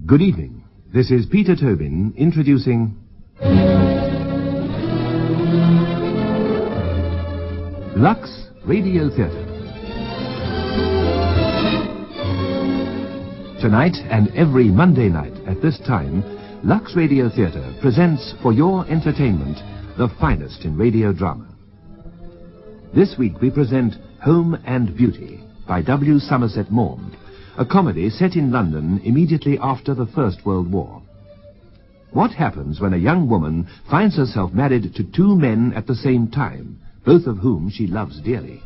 Good evening. This is Peter Tobin introducing Lux Radio Theatre. Tonight and every Monday night at this time, Lux Radio Theatre presents for your entertainment the finest in radio drama. This week we present Home and Beauty by W. Somerset Maugham, a comedy set in London immediately after the First World War. What happens when a young woman finds herself married to two men at the same time, both of whom she loves dearly?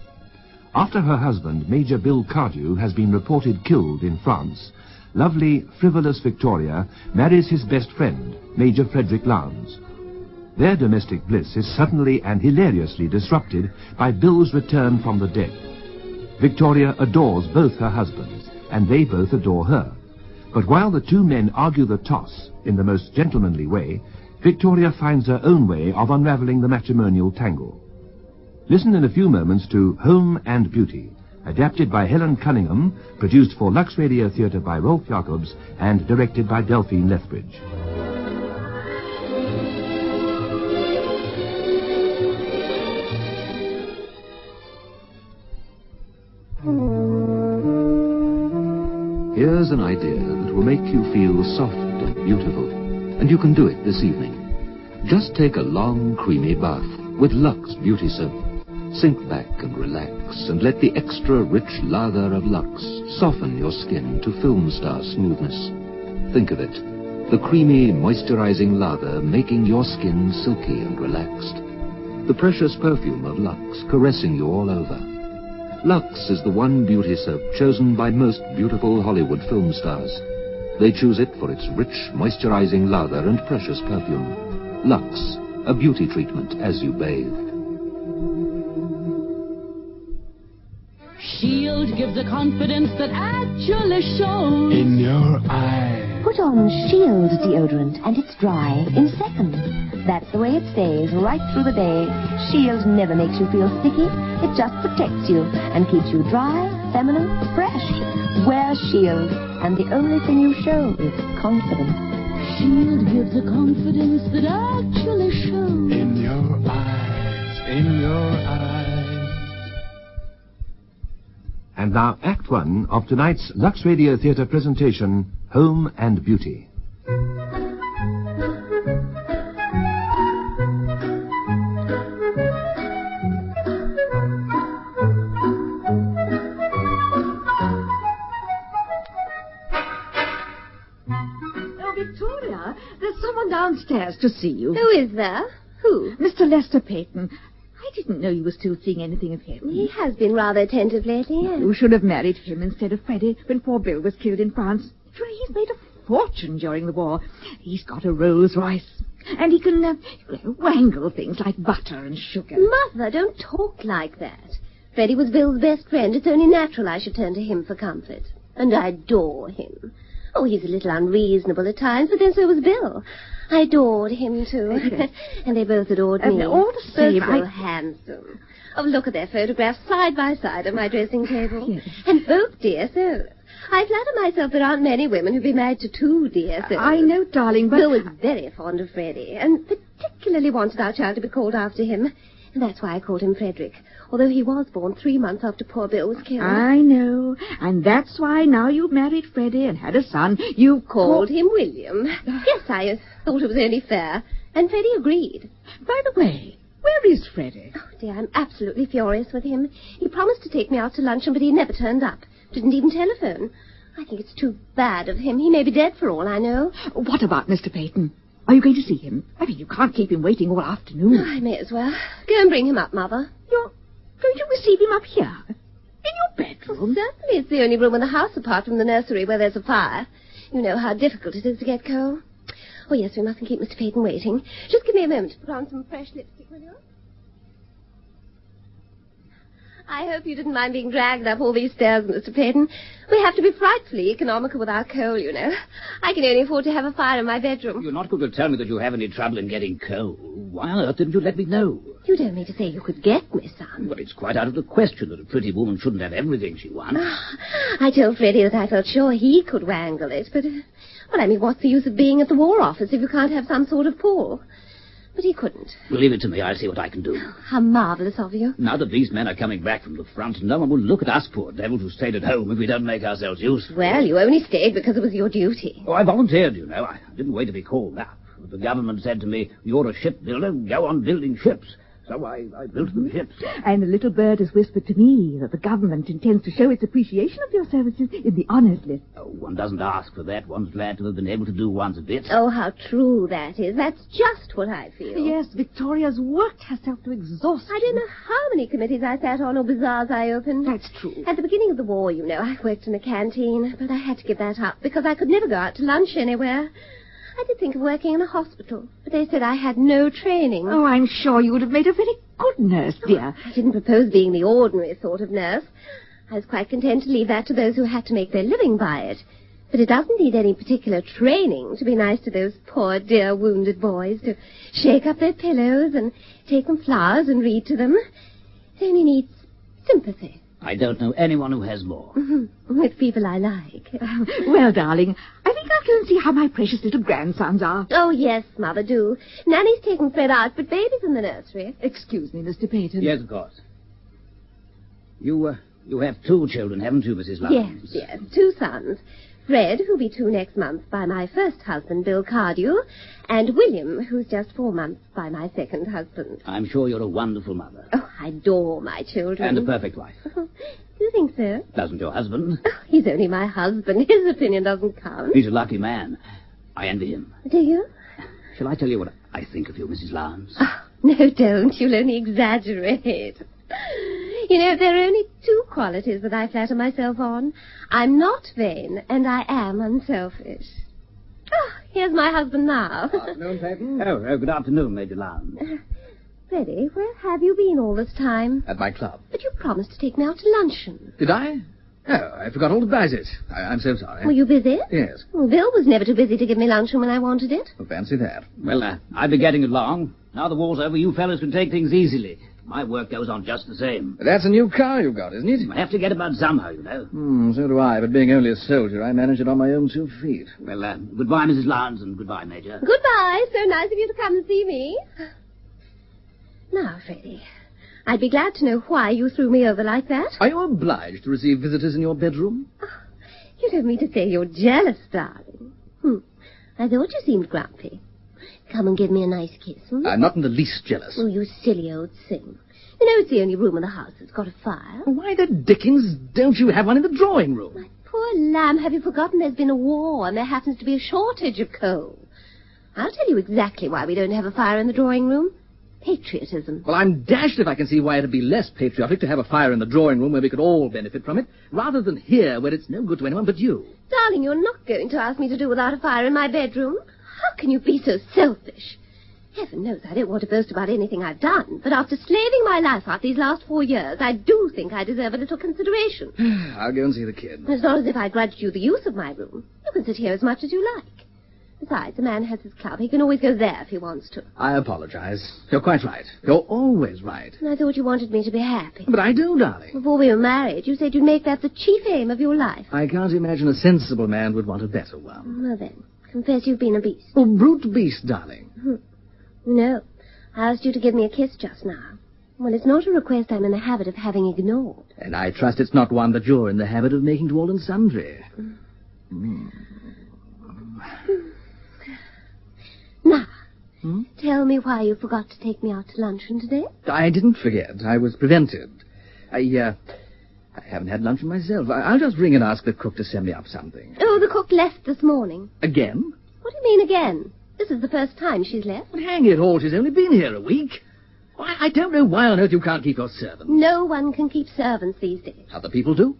After her husband, Major Bill Cardew, has been reported killed in France, lovely, frivolous Victoria marries his best friend, Major Frederick Lowndes. Their domestic bliss is suddenly and hilariously disrupted by Bill's return from the dead. Victoria adores both her husbands, and they both adore her. But while the two men argue the toss in the most gentlemanly way, Victoria finds her own way of unraveling the matrimonial tangle. Listen in a few moments to Home and Beauty, adapted by Helen Cunningham, produced for Lux Radio Theatre by Rolf Jacobs, and directed by Delphine Lethbridge. Here's an idea that will make you feel soft and beautiful, and you can do it this evening. Just take a long, creamy bath with Lux Beauty Soap. Sink back and relax, and let the extra rich lather of Lux soften your skin to film star smoothness. Think of it, the creamy, moisturizing lather making your skin silky and relaxed. The precious perfume of Lux caressing you all over. Lux is the one beauty soap chosen by most beautiful Hollywood film stars. They choose it for its rich, moisturizing lather and precious perfume. Lux, a beauty treatment as you bathe. Shield gives a confidence that actually shows in your eye. Put on Shield deodorant and it's dry in seconds. That's the way it stays right through the day. Shield never makes you feel sticky. It just protects you and keeps you dry, feminine, fresh. Wear Shield, and the only thing you show is confidence. Shield gives a confidence that actually shows In your eyes, in your eyes. And now Act One of tonight's Lux Radio Theatre presentation, Home and Beauty. Victoria, there's someone downstairs to see you. Who is there? Who? Mr. Lester Peyton. I didn't know you were still seeing anything of him. He has been rather attentive lately, yes. You should have married him instead of Freddie when poor Bill was killed in France. Sure, he's made a fortune during the war. He's got a Rolls Royce. And he can wangle things like butter and sugar. Mother, don't talk like that. Freddie was Bill's best friend. It's only natural I should turn to him for comfort. And I adore him. Oh, he's a little unreasonable at times, but then so was Bill. I adored him, too. And they both adored me. All the same, both so handsome. Oh, look at their photographs side by side on my dressing table. Yes. And both DSOs. I flatter myself there aren't many women who'd be married to two DSOs. I know, darling, but... Bill was very fond of Freddie, and particularly wanted our child to be called after him. And that's why I called him Frederick, although he was born 3 months after poor Bill was killed. I know. And that's why now you've married Freddie and had a son, you've called him William. Yes, I thought it was only fair. And Freddie agreed. By the way, where is Freddie? Oh, dear, I'm absolutely furious with him. He promised to take me out to luncheon, but he never turned up. Didn't even telephone. I think it's too bad of him. He may be dead for all I know. What about Mr. Peyton? Are you going to see him? I mean, you can't keep him waiting all afternoon. I may as well. Go and bring him up, Mother. You're going to receive him up here? In your bedroom? Certainly, it's the only room in the house apart from the nursery where there's a fire. You know how difficult it is to get coal. Oh, yes, we mustn't keep Mr. Peyton waiting. Just give me a moment to put on some fresh lipstick, will you? I hope you didn't mind being dragged up all these stairs, Mr. Peyton. We have to be frightfully economical with our coal, you know. I can only afford to have a fire in my bedroom. You're not going to tell me that you have any trouble in getting coal. Why on earth didn't you let me know? You don't mean to say you could get me some? Well, it's quite out of the question that a pretty woman shouldn't have everything she wants. I told Freddie that I felt sure he could wangle it, but... well, I mean, what's the use of being at the War Office if you can't have some sort of pull? But he couldn't. Leave it to me. I'll see what I can do. How marvellous of you. Now that these men are coming back from the front, no one will look at us poor devils who stayed at home if we don't make ourselves useful. Well, you only stayed because it was your duty. Oh, I volunteered, you know. I didn't wait to be called up. The government said to me, you're a shipbuilder, go on building ships. So I built them ships. And the little bird has whispered to me that the government intends to show its appreciation of your services in the honours list. Oh, one doesn't ask for that. One's glad to have been able to do one's bit. Oh, how true that is. That's just what I feel. Yes, Victoria's worked herself to exhaustion. I don't know how many committees I sat on or bazaars I opened. That's true. At the beginning of the war, you know, I worked in a canteen, but I had to give that up because I could never go out to lunch anywhere. I did think of working in a hospital, but they said I had no training. Oh, I'm sure you would have made a very good nurse, dear. I didn't propose being the ordinary sort of nurse. I was quite content to leave that to those who had to make their living by it. But it doesn't need any particular training to be nice to those poor, dear, wounded boys, to shake up their pillows and take them flowers and read to them. It only needs sympathy. I don't know anyone who has more. With people I like. Well, darling, I think I'll go and see how my precious little grandsons are. Oh, yes, Mother, do. Nanny's taking Fred out, but Baby's in the nursery. Excuse me, Mr. Peyton. Yes, of course. You have 2 children, haven't you, Mrs. Lyons? Yes, 2 sons. Fred, who'll be 2 next month by my first husband, Bill Cardew, and William, who's just 4 months by my second husband. I'm sure you're a wonderful mother. Oh, I adore my children. And a perfect wife. Do you think so? Doesn't your husband? Oh, he's only my husband. His opinion doesn't count. He's a lucky man. I envy him. Do you? Shall I tell you what I think of you, Mrs. Lyons? Oh, no, don't. You'll only exaggerate. You know, there are only 2 qualities that I flatter myself on. I'm not vain, and I am unselfish. Oh, here's my husband now. Afternoon, Peyton. Oh, good afternoon, Major Lyons. Freddie, where have you been all this time? At my club. But you promised to take me out to luncheon. Did I? Oh, I forgot all about it. I'm so sorry. Were you busy? Yes. Well, Bill was never too busy to give me luncheon when I wanted it. Well, fancy that. Well, I'll be getting along. Now the war's over, you fellas can take things easily. My work goes on just the same. But that's a new car you've got, isn't it? I have to get about somehow, you know. So do I, but being only a soldier, I manage it on my own 2 feet. Well, goodbye, Mrs. Lyons, and goodbye, Major. Goodbye. So nice of you to come and see me. Now, Freddie, I'd be glad to know why you threw me over like that. Are you obliged to receive visitors in your bedroom? You don't mean to say you're jealous, darling. I thought you seemed grumpy. Come and give me a nice kiss, I'm not in the least jealous. Oh, you silly old thing. You know it's the only room in the house that's got a fire. Why the dickens don't you have one in the drawing room? My poor lamb, have you forgotten there's been a war and there happens to be a shortage of coal? I'll tell you exactly why we don't have a fire in the drawing room. Patriotism. Well, I'm dashed if I can see why it'd be less patriotic to have a fire in the drawing room where we could all benefit from it, rather than here where it's no good to anyone but you. Darling, you're not going to ask me to do without a fire in my bedroom. How can you be so selfish? Heaven knows I don't want to boast about anything I've done, but after slaving my life out these last 4 years, I do think I deserve a little consideration. I'll go and see the kid. It's not as if I grudged you the use of my room. You can sit here as much as you like. Besides, a man has his club. He can always go there if he wants to. I apologize. You're quite right. You're always right. And I thought you wanted me to be happy. But I do, darling. Before we were married, you said you'd make that the chief aim of your life. I can't imagine a sensible man would want a better one. Well, then, confess you've been a beast. Oh, brute beast, darling. No. I asked you to give me a kiss just now. Well, it's not a request I'm in the habit of having ignored. And I trust it's not one that you're in the habit of making to all and sundry. Now, tell me why you forgot to take me out to luncheon today. I didn't forget. I was prevented. I haven't had luncheon myself. I'll just ring and ask the cook to send me up something. Oh, the cook left this morning. Again? What do you mean again? This is the first time she's left. Well, hang it all, she's only been here a week. Why, I don't know why on earth you can't keep your servants. No one can keep servants these days. Other people do.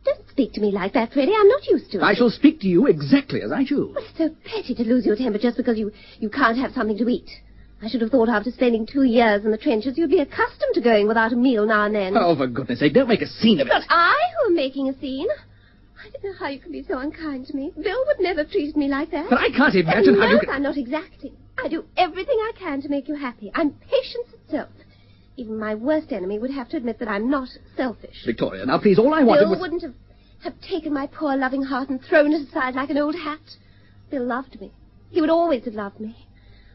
Don't speak to me like that, Freddie. I'm not used to it. I shall speak to you exactly as I choose. Well, it's so petty to lose your temper just because you can't have something to eat. I should have thought after spending 2 years in the trenches you'd be accustomed to going without a meal now and then. Oh, for goodness sake, don't make a scene of it. But I who am making a scene. I don't know how you can be so unkind to me. Bill would never have treated me like that. But I can't imagine how you can... I'm not exacting. I do everything I can to make you happy. I'm patience itself. Even my worst enemy would have to admit that I'm not selfish. Victoria, now please, all I wanted Bill was... wouldn't have taken my poor loving heart and thrown it aside like an old hat. Bill loved me. He would always have loved me.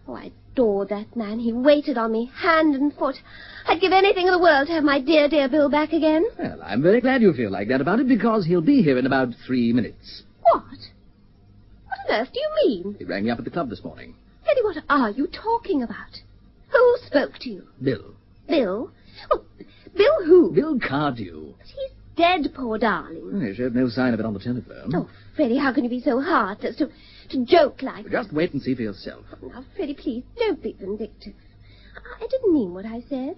Oh, I adored that man. He waited on me, hand and foot. I'd give anything in the world to have my dear, dear Bill back again. Well, I'm very glad you feel like that about it, because he'll be here in about 3 minutes. What? What on earth do you mean? He rang me up at the club this morning. Eddie, what are you talking about? Who spoke to you? Bill. Bill? Oh, Bill who? Bill Cardew. But he's dead, poor darling. He showed no sign of it on the telephone. Oh, Freddie, how can you be so heartless to joke like that? Just wait and see for yourself. Oh, now, Freddie, please, don't be vindictive. I didn't mean what I said.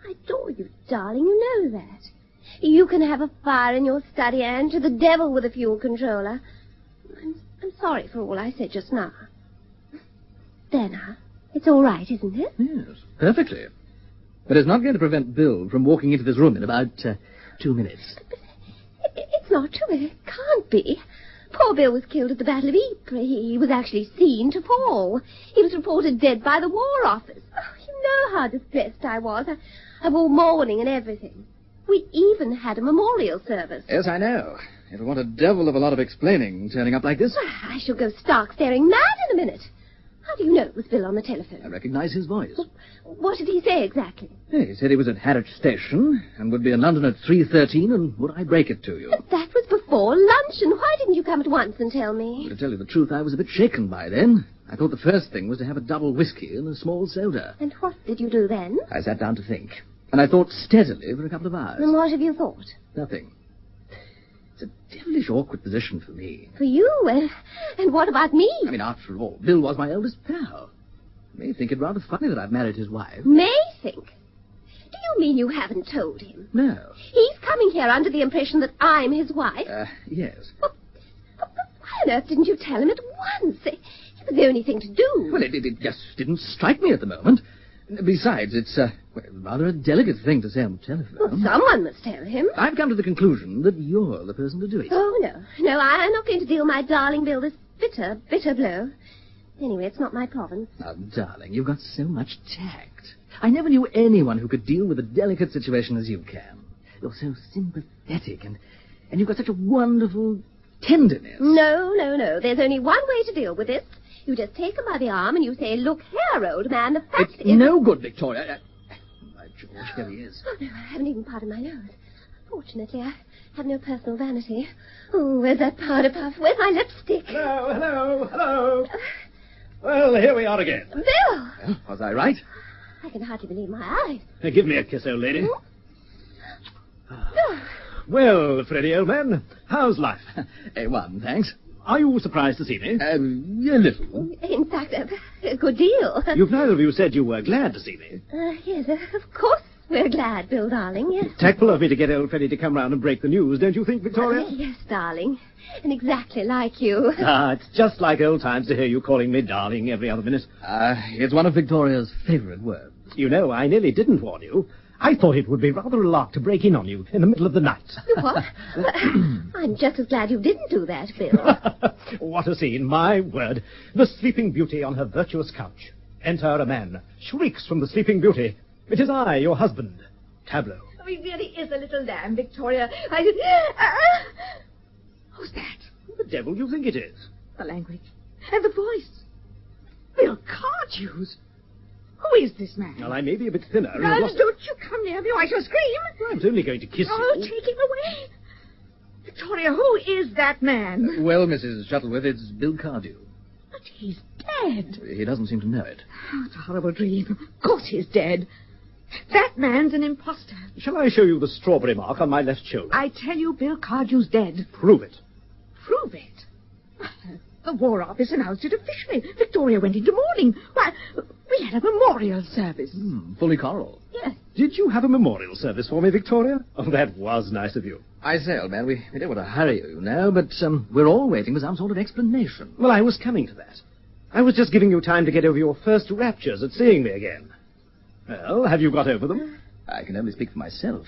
I adore you, darling. You know that. You can have a fire in your study and to the devil with a fuel controller. I'm sorry for all I said just now. There now. It's all right, isn't it? Yes, perfectly. But it's not going to prevent Bill from walking into this room in about 2 minutes. But it's not true. It can't be. Poor Bill was killed at the Battle of Ypres. He was actually seen to fall. He was reported dead by the War Office. Oh, you know how distressed I was. I wore mourning and everything. We even had a memorial service. Yes, I know. It'll want a devil of a lot of explaining turning up like this. I shall go stark staring mad in a minute. How do you know it was Bill on the telephone? I recognize his voice. What did he say exactly? He said he was at Harwich Station and would be in London at 3:13, and would I break it to you? But that was before luncheon. Why didn't you come at once and tell me? To tell you the truth, I was a bit shaken by then. I thought the first thing was to have a double whiskey and a small soda. And what did you do then? I sat down to think, and I thought steadily for a couple of hours. And what have you thought? Nothing. It's a devilish awkward position for me. For you? And what about me? I mean, after all, Bill was my eldest pal. May think it rather funny that I've married his wife. May think? Do you mean you haven't told him? No. He's coming here under the impression that I'm his wife? Yes. But why on earth didn't you tell him at once? It was the only thing to do. Well, it just didn't strike me at the moment. Besides, it's rather a delicate thing to say on the telephone. Well, someone must tell him. I've come to the conclusion that you're the person to do it. Oh, no. No, I'm not going to deal my darling Bill this bitter, bitter blow. Anyway, it's not my province. Now, darling, you've got so much tact. I never knew anyone who could deal with a delicate situation as you can. You're so sympathetic, and you've got such a wonderful tenderness. No. There's only one way to deal with this. You just take him by the arm and you say, "Look here, old man, the fact it's is..." no good, Victoria. By George, here he is. Oh, no, I haven't even parted my nose. Fortunately, I have no personal vanity. Oh, where's that powder puff? Where's my lipstick? Hello. Well, here we are again. Bill! Well, was I right? I can hardly believe my eyes. Give me a kiss, old lady. Oh. Well, Freddie, old man, how's life? A1, thanks. Are you surprised to see me? A little. In fact, a good deal. You've neither of you said you were glad to see me. Yes, of course we're glad, Bill, darling, yes. Tactful of me to get old Freddie to come round and break the news, don't you think, Victoria? Yes, darling. And exactly like you. It's just like old times to hear you calling me darling every other minute. It's one of Victoria's favorite words. You know, I nearly didn't warn you. I thought it would be rather a lark to break in on you in the middle of the night. What? I'm just as glad you didn't do that, Bill. What a scene, my word. The Sleeping Beauty on her virtuous couch. Enter a man. Shrieks from the Sleeping Beauty. It is I, your husband. Tableau. Oh, he really is a little lamb, Victoria. Who's that? Who the devil do you think it is? The language. And the voice. Bill Cardews. Who is this man? Well, I may be a bit thinner. Don't you come near me or I shall scream. I was only going to kiss Oh, you. take him away. Victoria, who is that man? Well, Mrs. Shuttleworth, it's Bill Cardew. But he's dead. He doesn't seem to know it. Oh, it's a horrible dream. Of course he's dead. That man's an imposter. Shall I show you the strawberry mark on my left shoulder? I tell you, Bill Cardew's dead. Prove it. Prove it? The War Office announced it officially. Victoria went into mourning. Why, we had a memorial service. Fully choral. Yes. Did you have a memorial service for me, Victoria? Oh, that was nice of you. I say, old man, we don't want to hurry you, but we're all waiting for some sort of explanation. Well, I was coming to that. I was just giving you time to get over your first raptures at seeing me again. Well, have you got over them? I can only speak for myself.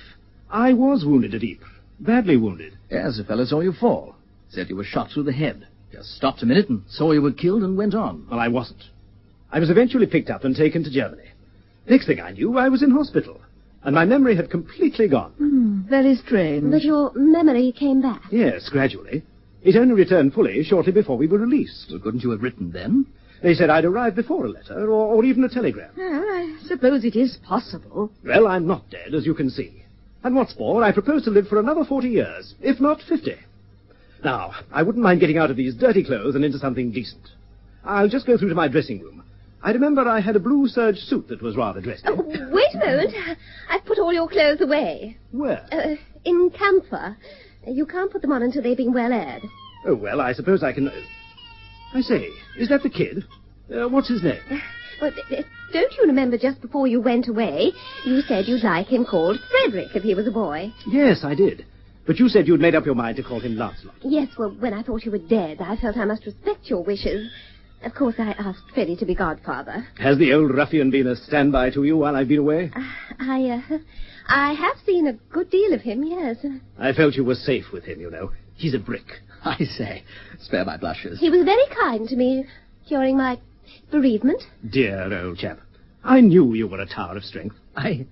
I was wounded at Ypres. Badly wounded. Yes, a fellow saw you fall. Said you were shot through the head. Just stopped a minute and saw you were killed and went on. Well, I wasn't. I was eventually picked up and taken to Germany. Next thing I knew, I was in hospital. and my memory had completely gone. Very strange. But your memory came back. Yes, gradually. It only returned fully shortly before we were released. Well, couldn't you have written then? They said I'd arrived before a letter, or even a telegram. Well, I suppose it is possible. Well, I'm not dead, as you can see. And what's more, I propose to live for another 40 years, if not 50. Now, I wouldn't mind getting out of these dirty clothes and into something decent. I'll just go through to my dressing room. I remember I had a blue serge suit that was rather dressy. Oh, wait a moment. I've put all your clothes away. Where? In camphor. You can't put them on until they've been well aired. Oh, well, I suppose I can... I say, is that the kid? What's his name? Well, don't you remember just before you went away, you said you'd like him called Frederick if he was a boy? Yes, I did. But you said you'd made up your mind to call him Lancelot. Yes, well, when I thought you were dead, I felt I must respect your wishes. Of course, I asked Freddie to be godfather. Has the old ruffian been a standby to you while I've been away? I have seen a good deal of him, yes. I felt you were safe with him, you know. He's a brick. I say, spare my blushes. He was very kind to me during my bereavement. Dear old chap. I knew you were a tower of strength. I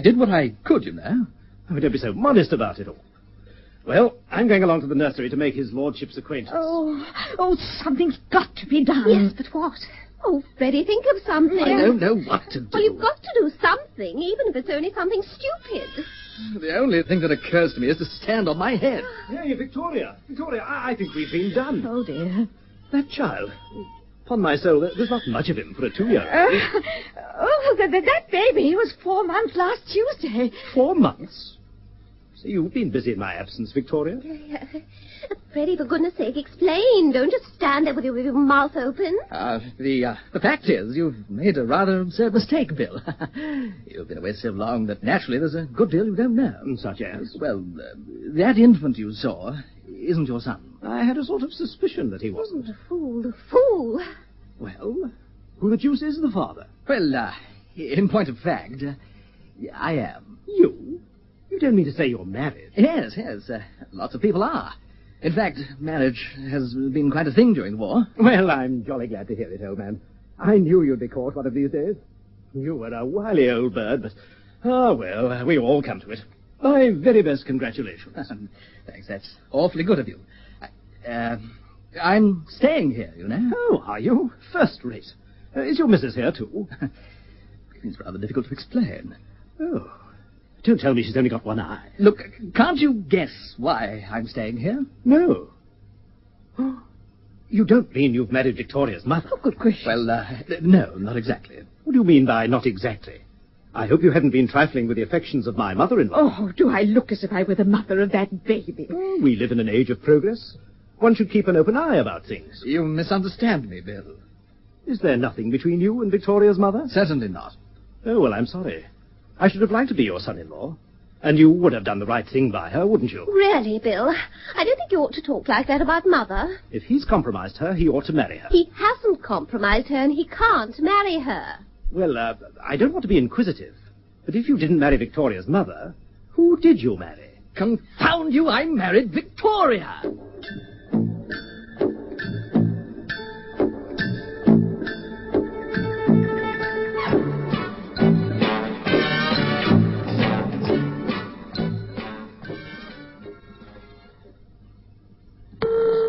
did what I could, you know. Oh, don't be so modest about it all. Well, I'm going along to the nursery to make his lordship's acquaintance. Oh, something's got to be done. Yes, but what? Oh, Freddie, think of something. I don't know what to do. Well, you've got to do something, even if it's only something stupid. The only thing that occurs to me is to stand on my head. Hey, Victoria. Victoria, I think we've been done. Oh, dear. That child. Upon my soul, there's not much of him for a 2-year-old. That baby was 4 months last Tuesday. 4 months? So you've been busy in my absence, Victoria. Freddie, for goodness sake, explain. Don't just stand there with your mouth open. The fact is, you've made a rather absurd mistake, Bill. You've been away so long that naturally there's a good deal you don't know. Such as? Well, that infant you saw isn't your son. I had a sort of suspicion that he wasn't. The fool. Well, who the deuce is the father? Well, in point of fact, I am. You? You don't mean to say you're married? Yes. Lots of people are. In fact, marriage has been quite a thing during the war. Well, I'm jolly glad to hear it, old man. I knew you'd be caught one of these days. You were a wily old bird, but... well, we all come to it. My very best congratulations. Thanks, that's awfully good of you. I'm staying here, you know. Oh, are you? First rate. Is your missus here, too? It's rather difficult to explain. Oh. Don't tell me she's only got one eye. Look, can't you guess why I'm staying here? No. You don't mean you've married Victoria's mother? Oh, good gracious. Well, no, not exactly. What do you mean by not exactly? I hope you hadn't been trifling with the affections of my mother-in-law. Oh, do I look as if I were the mother of that baby? We live in an age of progress. One should keep an open eye about things. You misunderstand me, Bill. Is there nothing between you and Victoria's mother? Certainly not. Oh, well, I'm sorry. I should have liked to be your son-in-law. And you would have done the right thing by her, wouldn't you? Really, Bill? I don't think you ought to talk like that about Mother. If he's compromised her, he ought to marry her. He hasn't compromised her, and he can't marry her. Well, I don't want to be inquisitive, but if you didn't marry Victoria's mother, who did you marry? Confound you, I married Victoria!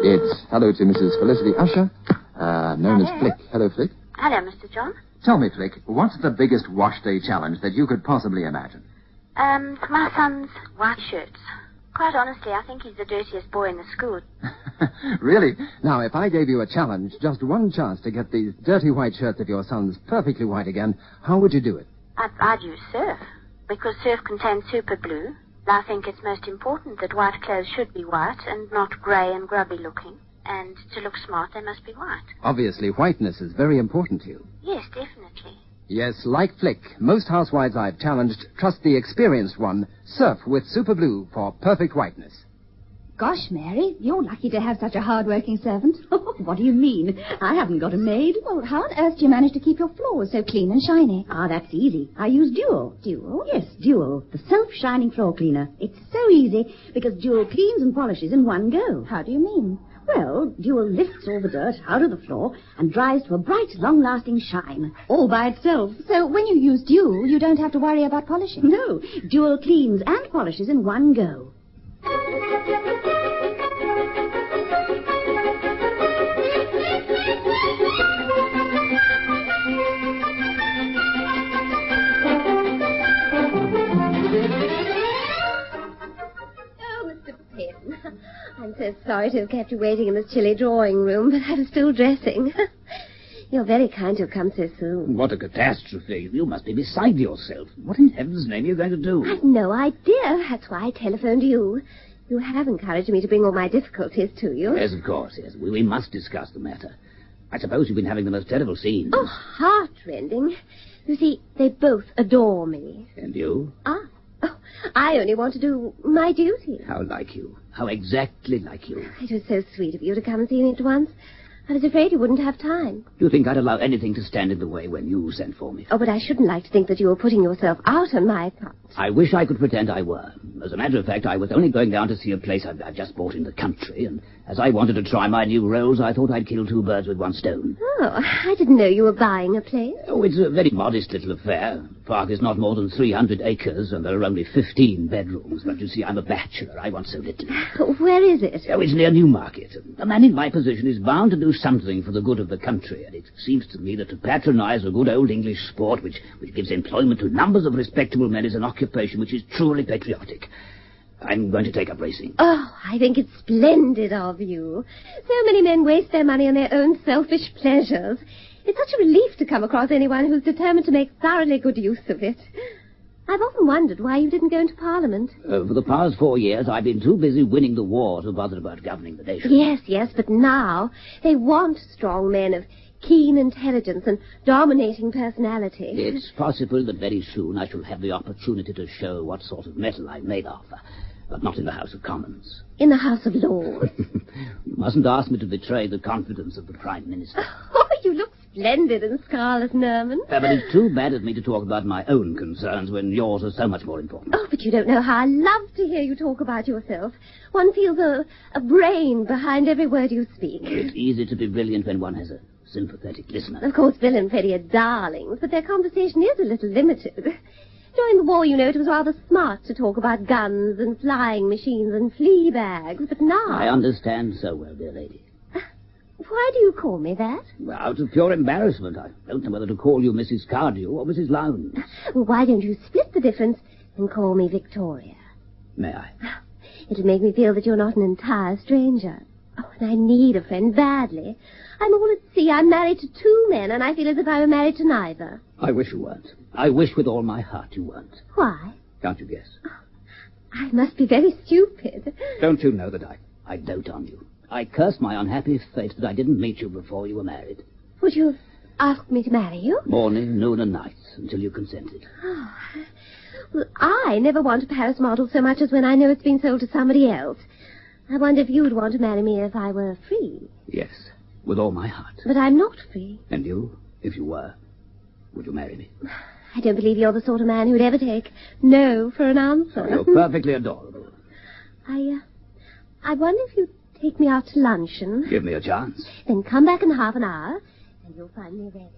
It's hello to Mrs. Felicity Usher, known as Flick. Hello, Flick. Hello, Mr. John. Tell me, Flick, what's the biggest wash day challenge that you could possibly imagine? My son's white shirts. Quite honestly, I think he's the dirtiest boy in the school. Really? Now, if I gave you a challenge, just one chance to get these dirty white shirts of your son's perfectly white again, how would you do it? I'd use surf, because surf contains super glue. I think it's most important that white clothes should be white and not grey and grubby looking. And to look smart, they must be white. Obviously, whiteness is very important to you. Yes, definitely. Yes, like Flick, most housewives I've challenged trust the experienced one, Surf with Super Blue for perfect whiteness. Gosh, Mary, you're lucky to have such a hard-working servant. What do you mean? I haven't got a maid. Well, how on earth do you manage to keep your floors so clean and shiny? Ah, that's easy. I use Dual. Dual? Yes, Dual, the self-shining floor cleaner. It's so easy because Dual cleans and polishes in one go. How do you mean? Well, Dual lifts all the dirt out of the floor and dries to a bright, long-lasting shine, all by itself. So when you use Dual, you don't have to worry about polishing? No, Dual cleans and polishes in one go. I'm so sorry to have kept you waiting in this chilly drawing room, but I was still dressing. You're very kind to have come so soon. What a catastrophe. You must be beside yourself. What in heaven's name are you going to do? I've no idea. That's why I telephoned you. You have encouraged me to bring all my difficulties to you. Yes, of course, yes. We must discuss the matter. I suppose you've been having the most terrible scenes. Oh, heartrending. You see, they both adore me. And you? Oh, I only want to do my duty. How like you. How exactly like you. It was so sweet of you to come and see me at once. I was afraid you wouldn't have time. Do you think I'd allow anything to stand in the way when you sent for me? Oh, but I shouldn't like to think that you were putting yourself out on my account. I wish I could pretend I were. As a matter of fact, I was only going down to see a place I've just bought in the country, and as I wanted to try my new rolls, I thought I'd kill two birds with one stone. Oh, I didn't know you were buying a place. Oh, it's a very modest little affair. The park is not more than 300 acres, and there are only 15 bedrooms. But you see, I'm a bachelor. I want so little. Where is it? Oh, it's near Newmarket. A man in my position is bound to do something for the good of the country, and it seems to me that to patronize a good old English sport which gives employment to numbers of respectable men is an occupation which is truly patriotic. I'm going to take up racing. Oh, I think it's splendid of you. So many men waste their money on their own selfish pleasures. It's such a relief to come across anyone who's determined to make thoroughly good use of it. I've often wondered why you didn't go into Parliament. For the past 4 years, I've been too busy winning the war to bother about governing the nation. Yes, but now they want strong men of keen intelligence and dominating personality. It's possible that very soon I shall have the opportunity to show what sort of metal I'm made of, but not in the House of Commons. In the House of Lords. You mustn't ask me to betray the confidence of the Prime Minister. Oh, you look splendid in scarlet and ermine. But it's too bad of me to talk about my own concerns when yours are so much more important. Oh, but you don't know how I love to hear you talk about yourself. One feels a brain behind every word you speak. It's easy to be brilliant when one has a sympathetic listener. Of course, Bill and Freddie are darlings, but their conversation is a little limited. During the war, you know, it was rather smart to talk about guns and flying machines and flea bags, but now... I understand so well, dear lady. Why do you call me that? Well, out of pure embarrassment. I don't know whether to call you Mrs. Cardew or Mrs. Lowndes. Well, why don't you split the difference and call me Victoria? May I? It'll make me feel that you're not an entire stranger. Oh, and I need a friend badly. I'm all at sea. I'm married to 2 men, and I feel as if I were married to neither. I wish you weren't. I wish with all my heart you weren't. Why? Can't you guess? Oh, I must be very stupid. Don't you know that I dote on you? I curse my unhappy fate that I didn't meet you before you were married. Would you have asked me to marry you? Morning, noon, and night, until you consented. Oh, well, I never want a Paris model so much as when I know it's been sold to somebody else. I wonder if you'd want to marry me if I were free. Yes, with all my heart. But I'm not free. And you, if you were, would you marry me? I don't believe you're the sort of man who'd ever take no for an answer. Oh, you're perfectly adorable. I wonder if you'd take me out to luncheon. Give me a chance. Then come back in half an hour, and you'll find me ready.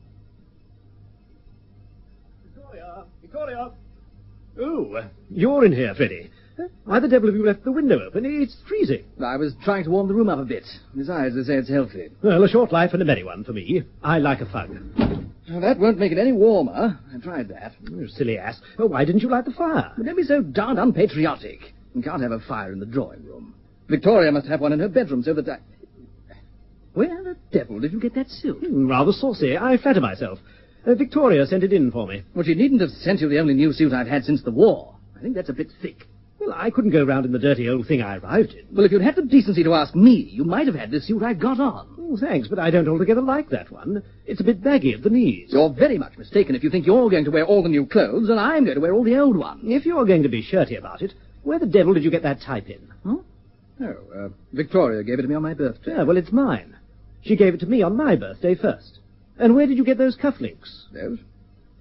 Victoria! Oh, you're in here, Freddie. Why the devil have you left the window open? It's freezing. I was trying to warm the room up a bit. Besides, they say it's healthy. Well, a short life and a merry one for me. I like a fug. Well, that won't make it any warmer. I tried that. You silly ass. Oh, why didn't you light the fire? But don't be so darned unpatriotic. You can't have a fire in the drawing room. Victoria must have one in her bedroom so that I... Where the devil did you get that suit? Rather saucy. I flatter myself. Victoria sent it in for me. Well, she needn't have sent you the only new suit I've had since the war. I think that's a bit thick. Well, I couldn't go round in the dirty old thing I arrived in. Well, if you'd had the decency to ask me, you might have had this suit I've got on. Oh, thanks, but I don't altogether like that one. It's a bit baggy at the knees. You're very much mistaken if you think you're going to wear all the new clothes and I'm going to wear all the old ones. If you're going to be shirty about it, where the devil did you get that type in? Huh? Oh, Victoria gave it to me on my birthday. Yeah, well, it's mine. She gave it to me on my birthday first. And where did you get those cufflinks? Those?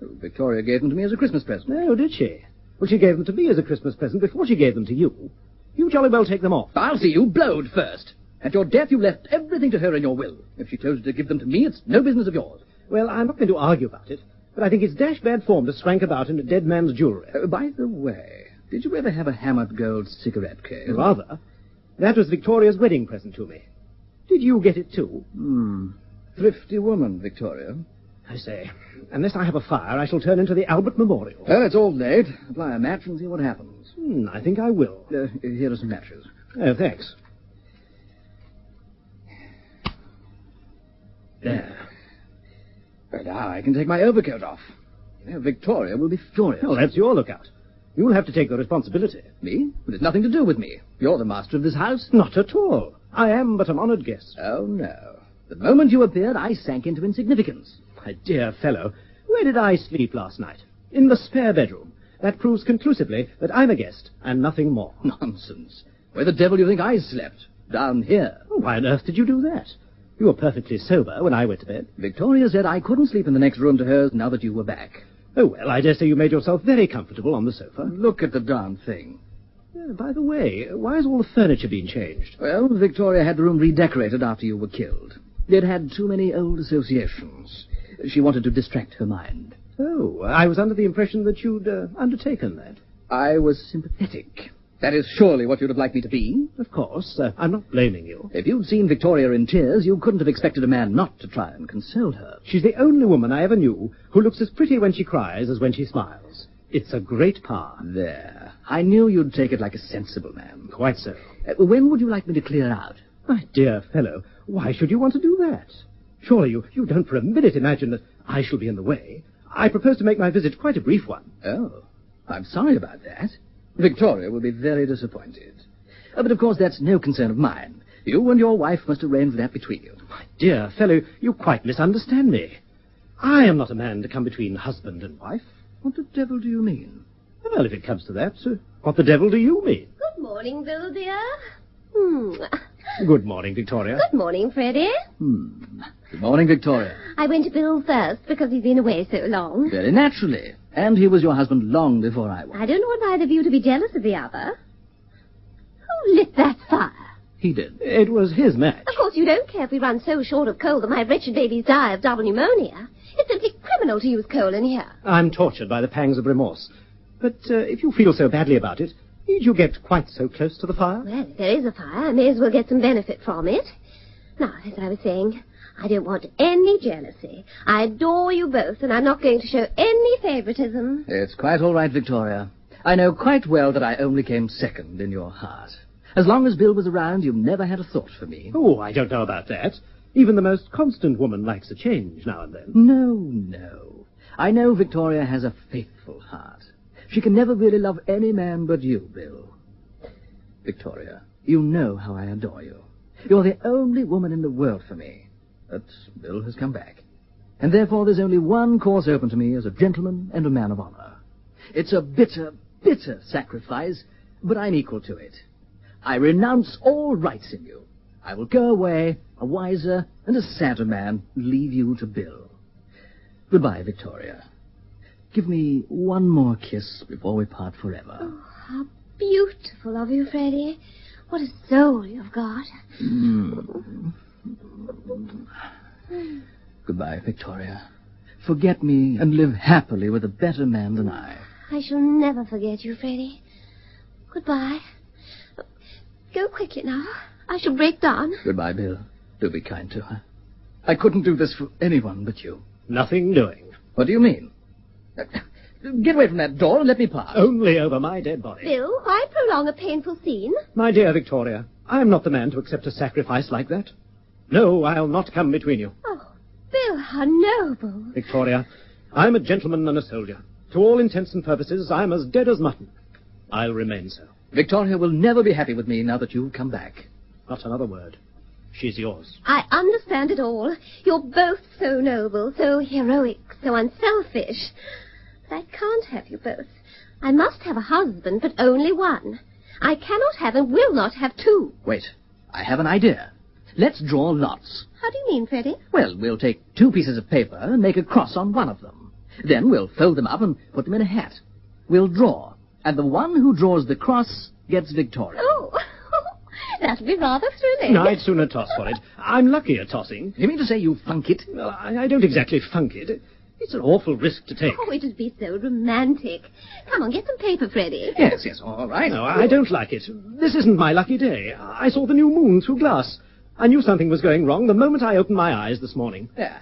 Oh, Victoria gave them to me as a Christmas present. Oh, did she? Well, she gave them to me as a Christmas present before she gave them to you. You jolly well take them off. I'll see you blowed first. At your death, you left everything to her in your will. If she chose to give them to me, it's no business of yours. Well, I'm not going to argue about it, but I think it's dash bad form to swank about in a dead man's jewellery. By the way, did you ever have a hammered gold cigarette case? Rather. That was Victoria's wedding present to me. Did you get it too? Thrifty woman, Victoria. I say, unless I have a fire, I shall turn into the Albert Memorial. Well, it's all late. Apply a match and see what happens. I think I will. Here are some matches. Oh, thanks. There. But now I can take my overcoat off. You know, Victoria will be furious. Oh, that's your lookout. You'll have to take the responsibility. Me? But it's nothing to do with me. You're the master of this house. Not at all. I am but an honoured guest. Oh, no. The moment you appeared, I sank into insignificance. My dear fellow, where did I sleep last night? In the spare bedroom. That proves conclusively that I'm a guest, and nothing more. Nonsense. Where the devil do you think I slept? Down here. Why on earth did you do that? You were perfectly sober when I went to bed. Victoria said I couldn't sleep in the next room to hers now that you were back. Oh, well, I dare say you made yourself very comfortable on the sofa. Look at the darn thing. By the way, why has all the furniture been changed? Well, Victoria had the room redecorated after you were killed. It had too many old associations. She wanted to distract her mind. Oh, I was under the impression that you'd undertaken that. I was sympathetic. That is surely what you'd have liked me to be. Of course. I'm not blaming you. If you'd seen Victoria in tears, you couldn't have expected a man not to try and console her. She's the only woman I ever knew who looks as pretty when she cries as when she smiles. It's a great power. There. I knew you'd take it like a sensible man. Quite so. When would you like me to clear out? My dear fellow, why should you want to do that? Surely you don't for a minute imagine that I shall be in the way. I propose to make my visit quite a brief one. Oh, I'm sorry about that. Victoria will be very disappointed. But of course that's no concern of mine. You and your wife must arrange that between you. My dear fellow, you quite misunderstand me. I am not a man to come between husband and wife. What the devil do you mean? Well, if it comes to that, what the devil do you mean? Good morning, Bill, dear. Good morning, Victoria. Good morning, Freddie. Good morning, Victoria. I went to Bill first because he's been away so long. Very naturally. And he was your husband long before I was. I don't want either of you to be jealous of the other. Who lit that fire? He did. It was his match. Of course, you don't care if we run so short of coal that my wretched babies die of double pneumonia. It's simply criminal to use coal in here. I'm tortured by the pangs of remorse. But if you feel so badly about it, need you get quite so close to the fire? Well, if there is a fire, I may as well get some benefit from it. Now, as I was saying, I don't want any jealousy. I adore you both, and I'm not going to show any favoritism. It's quite all right, Victoria. I know quite well that I only came second in your heart. As long as Bill was around, you never had a thought for me. Oh, I don't know about that. Even the most constant woman likes a change now and then. No. I know Victoria has a faithful heart. She can never really love any man but you, Bill. Victoria, you know how I adore you. You're the only woman in the world for me. But Bill has come back. And therefore there's only one course open to me as a gentleman and a man of honor. It's a bitter, bitter sacrifice, but I'm equal to it. I renounce all rights in you. I will go away, a wiser and a sadder man, and leave you to Bill. Goodbye, Victoria. Give me one more kiss before we part forever. Oh, how beautiful of you, Freddie. What a soul you've got. Goodbye, Victoria. Forget me and live happily with a better man than I. I shall never forget you, Freddie. Goodbye. Go quickly now. I shall break down. Goodbye, Bill. Do be kind to her. I couldn't do this for anyone but you. Nothing doing. What do you mean? Get away from that door and let me pass. Only over my dead body. Bill, why prolong a painful scene? My dear Victoria, I am not the man to accept a sacrifice like that. No, I'll not come between you. Oh, Bill, how noble. Victoria, I'm a gentleman and a soldier. To all intents and purposes, I'm as dead as mutton. I'll remain so. Victoria will never be happy with me now that you've come back. Not another word. She's yours. I understand it all. You're both so noble, so heroic, so unselfish. But I can't have you both. I must have a husband, but only one. I cannot have and will not have two. Wait, I have an idea. Let's draw lots. How do you mean, Freddie? Well, we'll take 2 pieces of paper and make a cross on one of them. Then we'll fold them up and put them in a hat. We'll draw, and the one who draws the cross gets Victoria. Oh, That'll be rather thrilling. No, I'd sooner toss for it. I'm lucky at tossing. You mean to say you funk it? Well, I don't exactly funk it. It's an awful risk to take. Oh, it'd be so romantic. Come on, get some paper, Freddie. Yes, all right. No, I don't like it. This isn't my lucky day. I saw the new moon through glass. I knew something was going wrong the moment I opened my eyes this morning. There.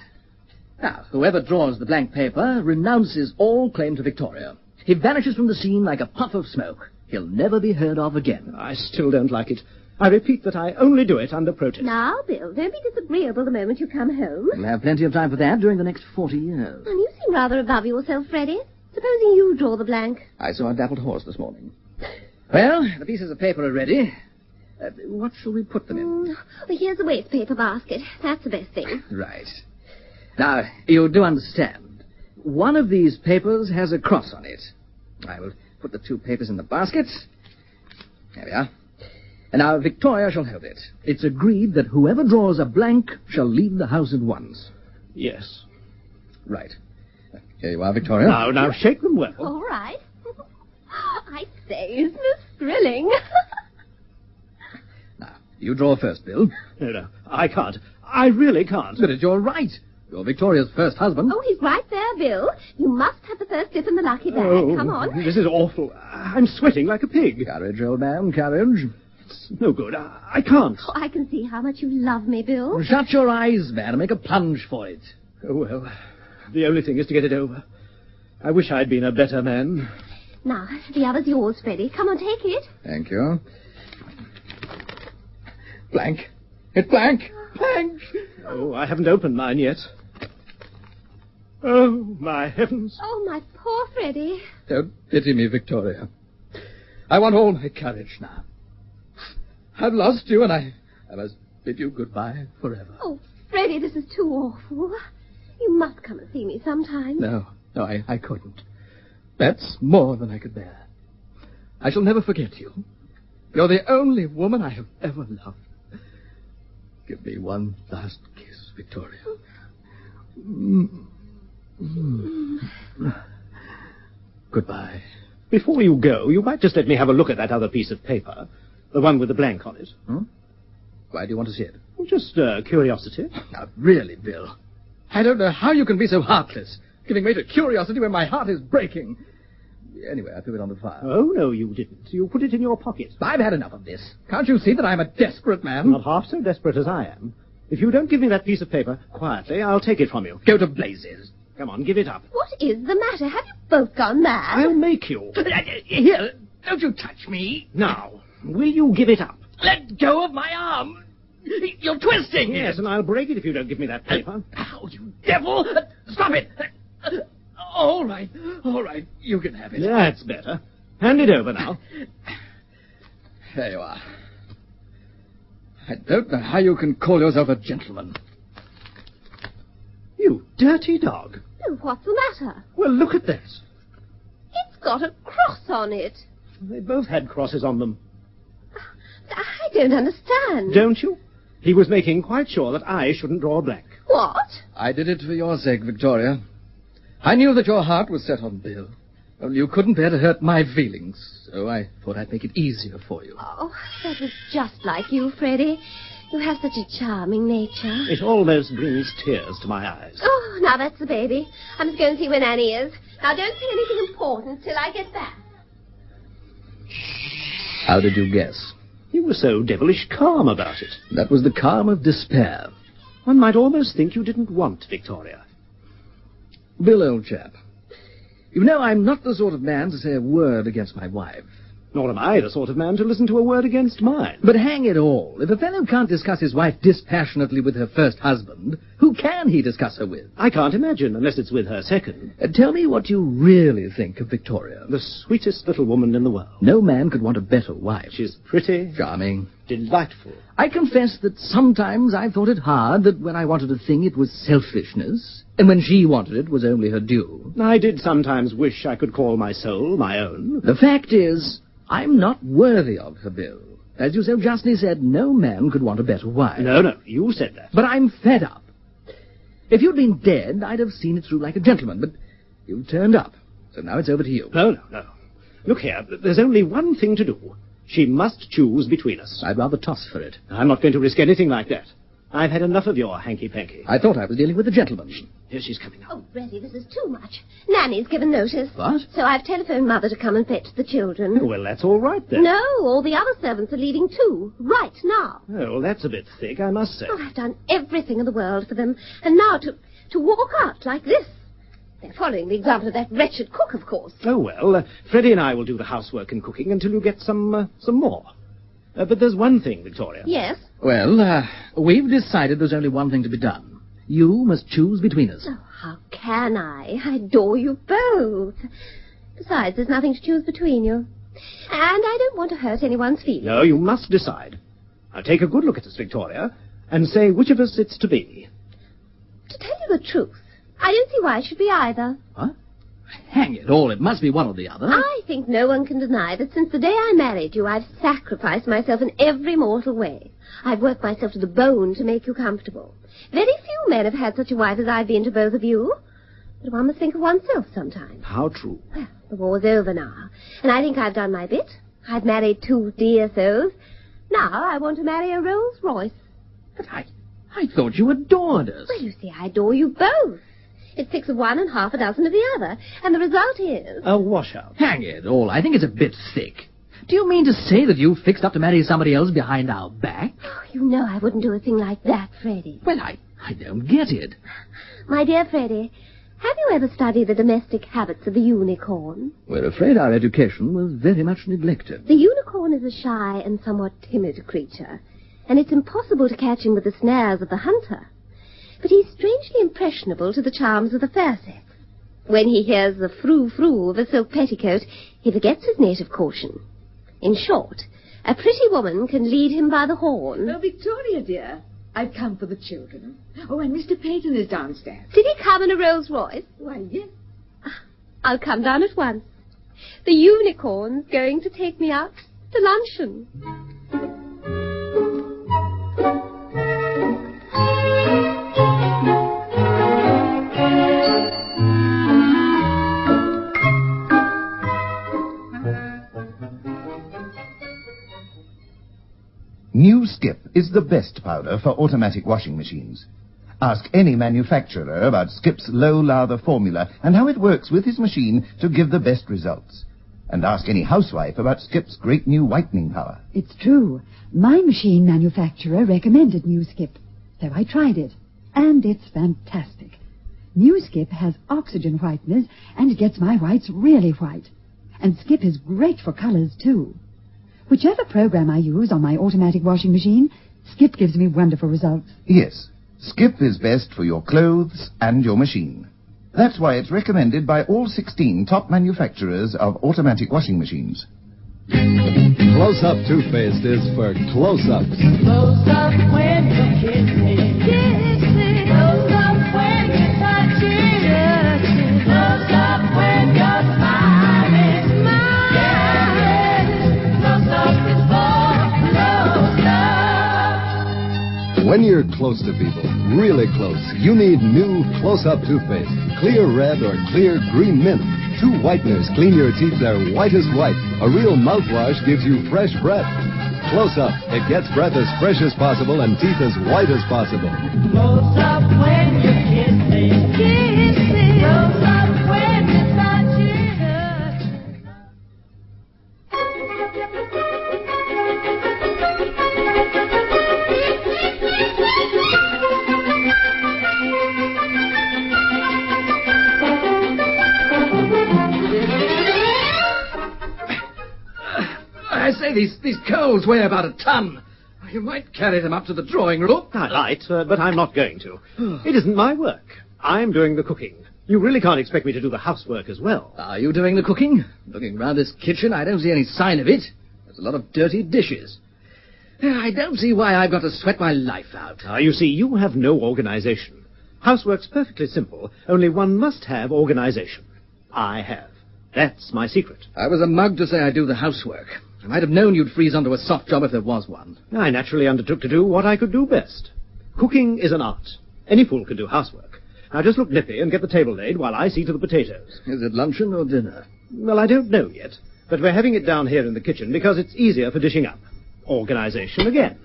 Now, whoever draws the blank paper renounces all claim to Victoria. He vanishes from the scene like a puff of smoke. He'll never be heard of again. I still don't like it. I repeat that I only do it under protest. Now, Bill, don't be disagreeable the moment you come home. We'll have plenty of time for that during the next 40 years. And you seem rather above yourself, Freddie. Supposing you draw the blank. I saw a dappled horse this morning. Well, the pieces of paper are ready. What shall we put them in? Well, here's a waste paper basket. That's the best thing. Right. Now, you do understand. One of these papers has a cross on it. I will put the two papers in the basket. There we are. And now Victoria shall hold it. It's agreed that whoever draws a blank shall leave the house at once. Yes. Right. Here you are, Victoria. Now, shake them well. All right. I say, isn't this thrilling? Now, you draw first, Bill. No, I can't. I really can't. But you're right. You're Victoria's first husband. Oh, he's right there, Bill. You must have the first dip in the lucky bag. Oh, Come on. This is awful. I'm sweating like a pig. Courage, old man, courage. It's no good. I can't. Oh, I can see how much you love me, Bill. Shut your eyes, man, and make a plunge for it. Oh, well, the only thing is to get it over. I wish I'd been a better man. Now, the other's yours, Freddie. Come on, take it. Thank you. Blank. It's blank. Blank. Oh, I haven't opened mine yet. Oh, my heavens. Oh, my poor Freddie. Don't pity me, Victoria. I want all my courage now. I've lost you, and I must bid you goodbye forever. Oh, Freddie, this is too awful. You must come and see me sometime. No, I couldn't. That's more than I could bear. I shall never forget you. You're the only woman I have ever loved. Give me one last kiss, Victoria. Goodbye. Before you go, you might just let me have a look at that other piece of paper. The one with the blank on it. Why do you want to see it? Well, just curiosity. Now, really, Bill. I don't know how you can be so heartless, giving way to curiosity when my heart is breaking. Anyway, I threw it on the fire. Oh, no, you didn't. You put it in your pocket. I've had enough of this. Can't you see that I'm a desperate man? Not half so desperate as I am. If you don't give me that piece of paper quietly, I'll take it from you. Go to blazes. Come on, give it up. What is the matter? Have you both gone mad? I'll make you. Here, don't you touch me. Now, will you give it up? Let go of my arm. You're twisting. Yes, and I'll break it if you don't give me that paper. Oh, you devil. Stop it. All right. You can have it. That's better. Hand it over now. There you are. I don't know how you can call yourself a gentleman. You dirty dog. Oh, what's the matter? Well, look at that. It's got a cross on it. They both had crosses on them. I don't understand. Don't you? He was making quite sure that I shouldn't draw a blank. What? I did it for your sake, Victoria. I knew that your heart was set on Bill. Only you couldn't bear to hurt my feelings, so I thought I'd make it easier for you. Oh, that was just like you, Freddie. You have such a charming nature. It almost brings tears to my eyes. Oh, now that's the baby. I'm just going to see where Nanny is. Now, don't say anything important till I get back. How did you guess? You were so devilish calm about it. That was the calm of despair. One might almost think you didn't want Victoria. Bill, old chap, you know I'm not the sort of man to say a word against my wife. Nor am I the sort of man to listen to a word against mine. But hang it all, if a fellow can't discuss his wife dispassionately with her first husband, who can he discuss her with? I can't imagine, unless it's with her second. Tell me what you really think of Victoria. The sweetest little woman in the world. No man could want a better wife. She's pretty. Charming. Delightful. I confess that sometimes I thought it hard that when I wanted a thing it was selfishness, and when she wanted it was only her due. I did sometimes wish I could call my soul my own. The fact is, I'm not worthy of her, Bill. As you so justly said, no man could want a better wife. No, you said that. But I'm fed up. If you'd been dead, I'd have seen it through like a gentleman, but you turned up, so now it's over to you. No. Look here, there's only one thing to do. She must choose between us. I'd rather toss for it. I'm not going to risk anything like that. I've had enough of your hanky-panky. I thought I was dealing with a gentleman. Here she's coming now. Oh, Freddie, this is too much. Nanny's given notice. What? So I've telephoned Mother to come and fetch the children. Well, that's all right, then. No, all the other servants are leaving too, right now. Oh, well, that's a bit thick, I must say. Oh, I've done everything in the world for them. And now to walk out like this. They're following the example of that wretched cook, of course. Oh, well, Freddie and I will do the housework and cooking until you get some more. But there's one thing, Victoria. Yes? Well, we've decided there's only one thing to be done. You must choose between us. Oh, how can I? I adore you both. Besides, there's nothing to choose between you. And I don't want to hurt anyone's feelings. No, you must decide. Now, take a good look at us, Victoria, and say which of us it's to be. To tell you the truth, I don't see why it should be either. What? Hang it all, it must be one or the other. I think no one can deny that since the day I married you, I've sacrificed myself in every mortal way. I've worked myself to the bone to make you comfortable. Very few men have had such a wife as I've been to both of you. But one must think of oneself sometimes. How true. Well, the war's over now, and I think I've done my bit. I've married 2 dear souls. Now I want to marry a Rolls Royce. But I thought you adored us. Well, you see, I adore you both. It's 6 of one and half a dozen of the other. And the result is... a washout. Hang it all, I think it's a bit thick. Do you mean to say that you fixed up to marry somebody else behind our back? Oh, you know I wouldn't do a thing like that, Freddie. Well, I don't get it. My dear Freddie, have you ever studied the domestic habits of the unicorn? We're afraid our education was very much neglected. The unicorn is a shy and somewhat timid creature, and it's impossible to catch him with the snares of the hunter. But he's strangely impressionable to the charms of the fair sex. When he hears the frou-frou of a silk petticoat, he forgets his native caution. In short, a pretty woman can lead him by the horn. Oh, Victoria, dear, I've come for the children. Oh, and Mr. Peyton is downstairs. Did he come in a Rolls Royce? Why, yes. I'll come down at once. The unicorn's going to take me out to luncheon. New Skip is the best powder for automatic washing machines. Ask any manufacturer about Skip's low-lather formula and how it works with his machine to give the best results. And ask any housewife about Skip's great new whitening power. It's true. My machine manufacturer recommended New Skip, so I tried it. And it's fantastic. New Skip has oxygen whiteners, and it gets my whites really white. And Skip is great for colors, too. Whichever program I use on my automatic washing machine, Skip gives me wonderful results. Yes, Skip is best for your clothes and your machine. That's why it's recommended by all 16 top manufacturers of automatic washing machines. Close-Up toothpaste is for close-ups. Close up when you kiss me. Kiss me. Close up when you touch it. Close up when you're smiling. Smiling. Close up is for close up. When you're close to people, really close, you need new Close-Up toothpaste. Clear red or clear green mint. 2 whiteners clean your teeth their whitest white. A real mouthwash gives you fresh breath. Close-Up, it gets breath as fresh as possible and teeth as white as possible. Close up when you kiss me. Kiss me. Close up when you touch it. I say, these coals weigh about a ton. You might carry them up to the drawing room. I might, but I'm not going to. It isn't my work. I'm doing the cooking. You really can't expect me to do the housework as well. Are you doing the cooking? Looking round this kitchen, I don't see any sign of it. There's a lot of dirty dishes. I don't see why I've got to sweat my life out. You see, you have no organization. Housework's perfectly simple, only one must have organization. I have. That's my secret. I was a mug to say I do the housework. I might have known you'd freeze onto a soft job if there was one. I naturally undertook to do what I could do best. Cooking is an art. Any fool can do housework. Now just look nippy and get the table laid while I see to the potatoes. Is it luncheon or dinner? Well, I don't know yet. but we're having it down here in the kitchen because it's easier for dishing up. Organisation again.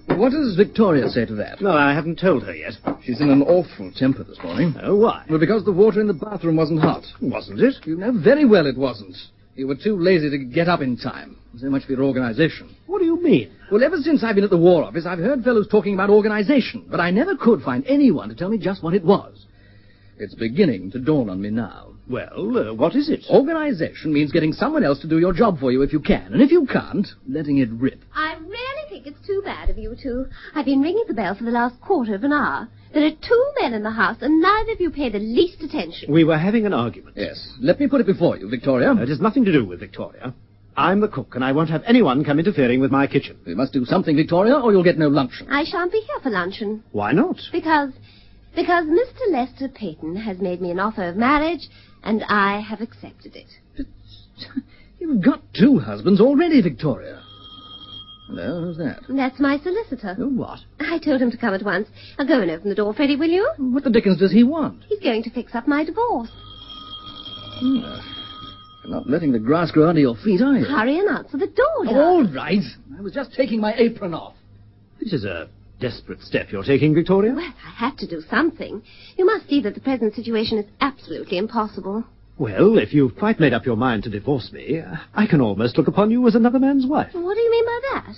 What does Victoria say to that? No, I haven't told her yet. She's in an awful temper this morning. Oh, why? Well, because the water in the bathroom wasn't hot. Wasn't it? You know very well it wasn't. You were too lazy to get up in time. So much for your organisation. What do you mean? Well, ever since I've been at the War Office, I've heard fellows talking about organisation, but I never could find anyone to tell me just what it was. It's beginning to dawn on me now. Well, what is it? Organisation means getting someone else to do your job for you if you can, and if you can't, letting it rip. I really think it's too bad of you two. I've been ringing the bell for the last quarter of an hour. There are 2 men in the house, and neither of you pay the least attention. We were having an argument. Yes. Let me put it before you, Victoria. It has nothing to do with Victoria. I'm the cook, and I won't have anyone come interfering with my kitchen. We must do something, Victoria, or you'll get no luncheon. I shan't be here for luncheon. Why not? Because Mr. Lester Peyton has made me an offer of marriage, and I have accepted it. You've got 2 husbands already, Victoria. Hello, who's that? That's my solicitor. Oh, what? I told him to come at once. I'll go and open the door, Freddie, will you? What the dickens does he want? He's going to fix up my divorce. You're not letting the grass grow under your feet, are you? Hurry and answer the door, darling. All right. I was just taking my apron off. This is a desperate step you're taking, Victoria. Well, I have to do something. You must see that the present situation is absolutely impossible. Well, if you've quite made up your mind to divorce me, I can almost look upon you as another man's wife. What do you mean by that?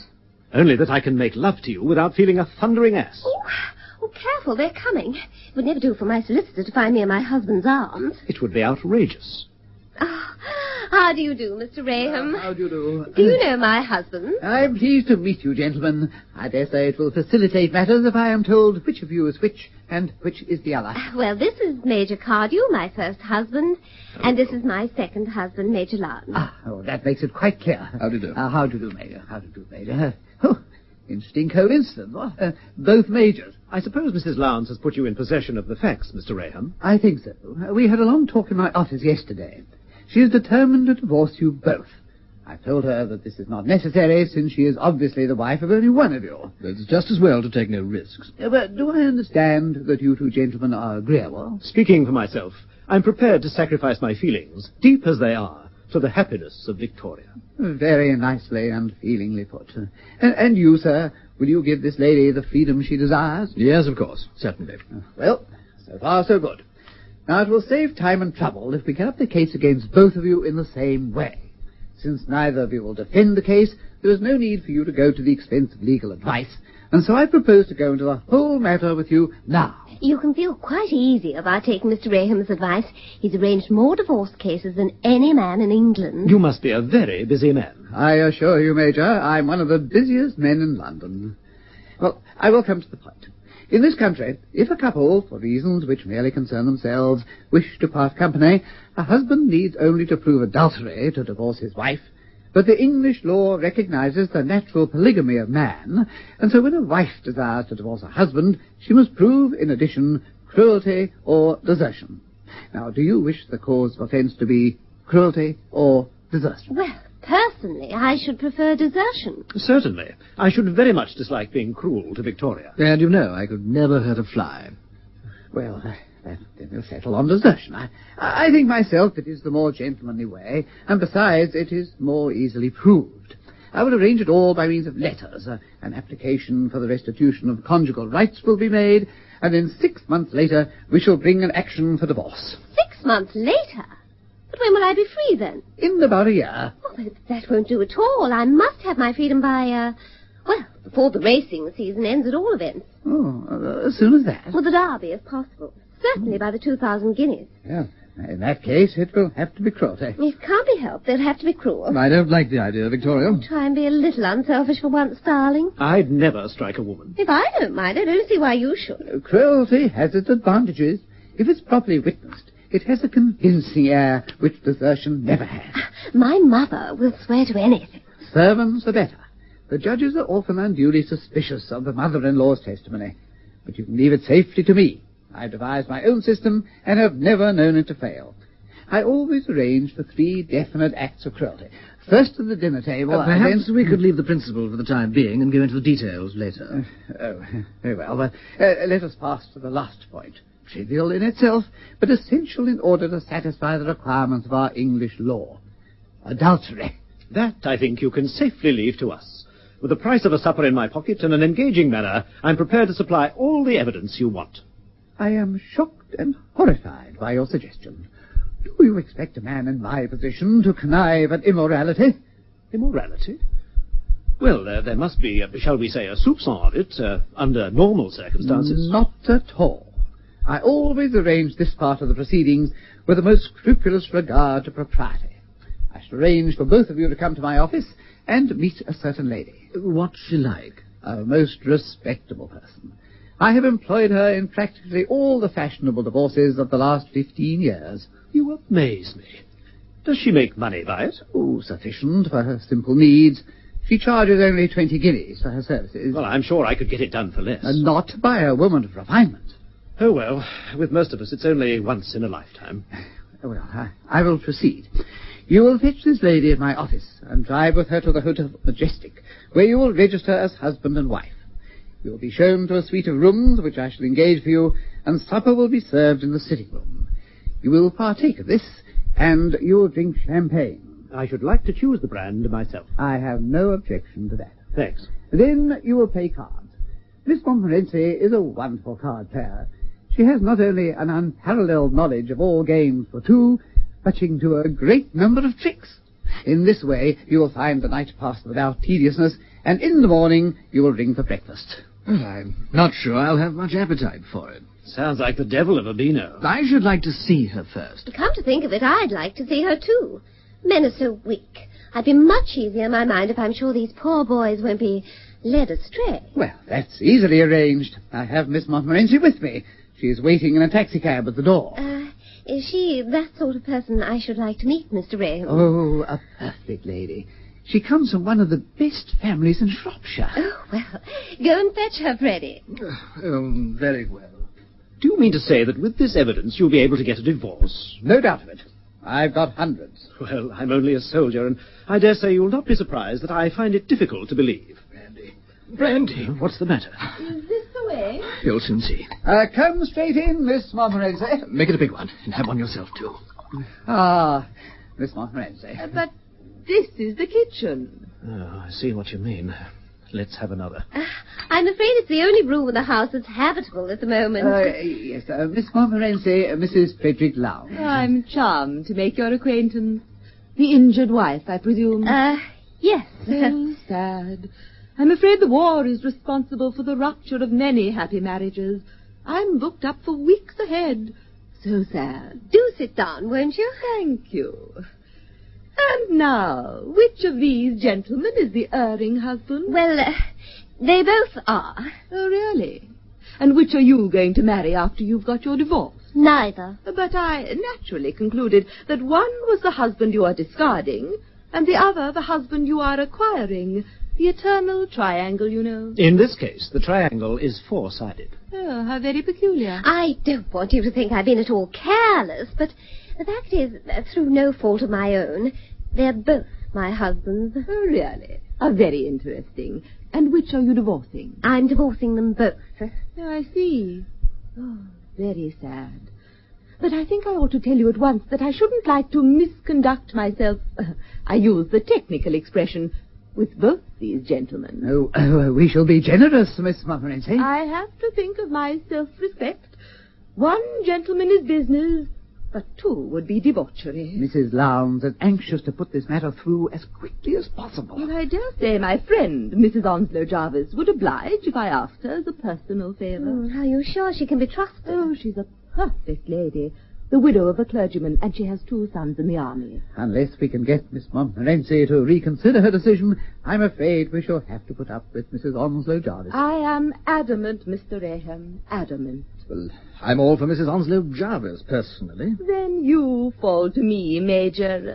Only that I can make love to you without feeling a thundering ass. Oh, careful, they're coming. It would never do for my solicitor to find me in my husband's arms. It would be outrageous. How do you do, Mr. Raham? How do you do? Do you know my husband? I'm pleased to meet you, gentlemen. I dare say it will facilitate matters if I am told which of you is which and which is the other. Well, this is Major Cardew, my first husband, and this is my second husband, Major Loudon. That makes it quite clear. How do you do? How do you do, Major? How do you do, Major? Interesting coincidence. What? Both majors. I suppose Mrs. Lowndes has put you in possession of the facts, Mr. Raham. I think so. We had a long talk in my office yesterday. She is determined to divorce you both. I've told her that this is not necessary, since she is obviously the wife of only one of you. It's just as well to take no risks. But do I understand that you 2 gentlemen are agreeable? Speaking for myself, I'm prepared to sacrifice my feelings, deep as they are, to the happiness of Victoria. Very nicely and feelingly put. And you, sir, will you give this lady the freedom she desires? Yes, of course. Certainly. Well, so far so good. Now, it will save time and trouble if we get up the case against both of you in the same way. Since neither of you will defend the case, there is no need for you to go to the expense of legal advice, and so I propose to go into the whole matter with you now. You can feel quite easy about taking Mr. Raham's advice. He's arranged more divorce cases than any man in England. You must be a very busy man. I assure you, Major, I'm one of the busiest men in London. Well, I will come to the point. In this country, if a couple, for reasons which merely concern themselves, wish to part company, a husband needs only to prove adultery to divorce his wife. But the English law recognizes the natural polygamy of man, and so when a wife desires to divorce a husband, she must prove, in addition, cruelty or desertion. Now, do you wish the cause of offence to be cruelty or desertion? Well, personally, I should prefer desertion. Certainly. I should very much dislike being cruel to Victoria. And you know, I could never hurt a fly. Well, then we'll settle on desertion. I think myself it is the more gentlemanly way, and besides, it is more easily proved. I will arrange it all by means of letters. An application for the restitution of conjugal rights will be made, and then 6 months later we shall bring an action for divorce. 6 months later? But when will I be free, then? In about a year. Oh, but that won't do at all. I must have my freedom by, before the racing season ends at all events. Oh, as soon as that? Well, the Derby, if possible. Certainly by the 2,000 guineas. Yeah. In that case, it will have to be cruelty. It can't be helped. They'll have to be cruel. I don't like the idea, Victoria. Try and be a little unselfish for once, darling. I'd never strike a woman. If I don't mind, I don't see why you should. Cruelty has its advantages. If it's properly witnessed, it has a convincing air which desertion never has. My mother will swear to anything. Servants are better. The judges are often unduly suspicious of the mother-in-law's testimony. But you can leave it safely to me. I've devised my own system and have never known it to fail. I always arrange for 3 definite acts of cruelty. First at the dinner table... perhaps we could leave the principle for the time being and go into the details later. Very well. But let us pass to the last point. Trivial in itself, but essential in order to satisfy the requirements of our English law. Adultery. That, I think, you can safely leave to us. With the price of a supper in my pocket and an engaging manner, I'm prepared to supply all the evidence you want. I am shocked and horrified by your suggestion. Do you expect a man in my position to connive at immorality? Immorality? Well, there must be, shall we say, a soupçon of it, under normal circumstances. Not at all. I always arrange this part of the proceedings with the most scrupulous regard to propriety. I shall arrange for both of you to come to my office and meet a certain lady. What's she like? A most respectable person. I have employed her in practically all the fashionable divorces of the last 15 years. You amaze me. Does she make money by it? Oh, sufficient for her simple needs. She charges only 20 guineas for her services. Well, I'm sure I could get it done for less. And not by a woman of refinement. Oh, well, with most of us, it's only once in a lifetime. Well, I will proceed. You will fetch this lady at my office and drive with her to the Hotel Majestic, where you will register as husband and wife. You will be shown to a suite of rooms which I shall engage for you, and supper will be served in the sitting room. You will partake of this, and you will drink champagne. I should like to choose the brand myself. I have no objection to that. Thanks. Then you will play cards. Miss Montmorency is a wonderful card player. She has not only an unparalleled knowledge of all games for two, but she can do a great number of tricks. In this way, you will find the night pass without tediousness, and in the morning you will ring for breakfast. Well, I'm not sure I'll have much appetite for it. Sounds like the devil of a Beano. I should like to see her first. Come to think of it, I'd like to see her too. Men are so weak. I'd be much easier in my mind if I'm sure these poor boys won't be led astray. Well, that's easily arranged. I have Miss Montmorency with me. She is waiting in a taxicab at the door. Is she that sort of person I should like to meet, Mr. Raham? Oh, a perfect lady. She comes from one of the best families in Shropshire. Oh, well, go and fetch her, Freddie. Very well. Do you mean to say that with this evidence you'll be able to get a divorce? No doubt of it. I've got hundreds. Well, I'm only a soldier, and I dare say you'll not be surprised that I find it difficult to believe. Brandy, what's the matter? Is this the way? You'll soon see. Come straight in, Miss Montmorency. Make it a big one, and have one yourself, too. Ah, Miss Montmorency. But this is the kitchen. Oh, I see what you mean. Let's have another. I'm afraid it's the only room in the house that's habitable at the moment. Yes, Miss Montmorency, Mrs. Frederick Lowndes. I'm charmed to make your acquaintance. The injured wife, I presume. Yes. So sad. I'm afraid the war is responsible for the rupture of many happy marriages. I'm booked up for weeks ahead. So sad. Do sit down, won't you? Thank you. And now, which of these gentlemen is the erring husband? Well, they both are. Oh, really? And which are you going to marry after you've got your divorce? Neither. But I naturally concluded that one was the husband you are discarding, and the other the husband you are acquiring. The eternal triangle, you know. In this case, the triangle is four-sided. Oh, how very peculiar. I don't want you to think I've been at all careless, but the fact is, through no fault of my own, they're both my husbands. Oh, really? How very interesting. And which are you divorcing? I'm divorcing them both. Oh, I see. Oh, very sad. But I think I ought to tell you at once that I shouldn't like to misconduct myself. I use the technical expression with both these gentlemen. Oh, we shall be generous, Miss Montmorency. I have to think of my self-respect. One gentleman is business, but two would be debauchery. Mrs. Lowndes is anxious to put this matter through as quickly as possible. Well, I dare say my friend, Mrs. Onslow Jarvis, would oblige if I asked her as a personal favour. Are you sure she can be trusted? Oh, she's a perfect lady. The widow of a clergyman, and she has 2 sons in the army. Unless we can get Miss Montmorency to reconsider her decision, I'm afraid we shall have to put up with Mrs. Onslow Jarvis. I am adamant, Mr. Raham, adamant. Well, I'm all for Mrs. Onslow Jarvis, personally. Then you fall to me, Major.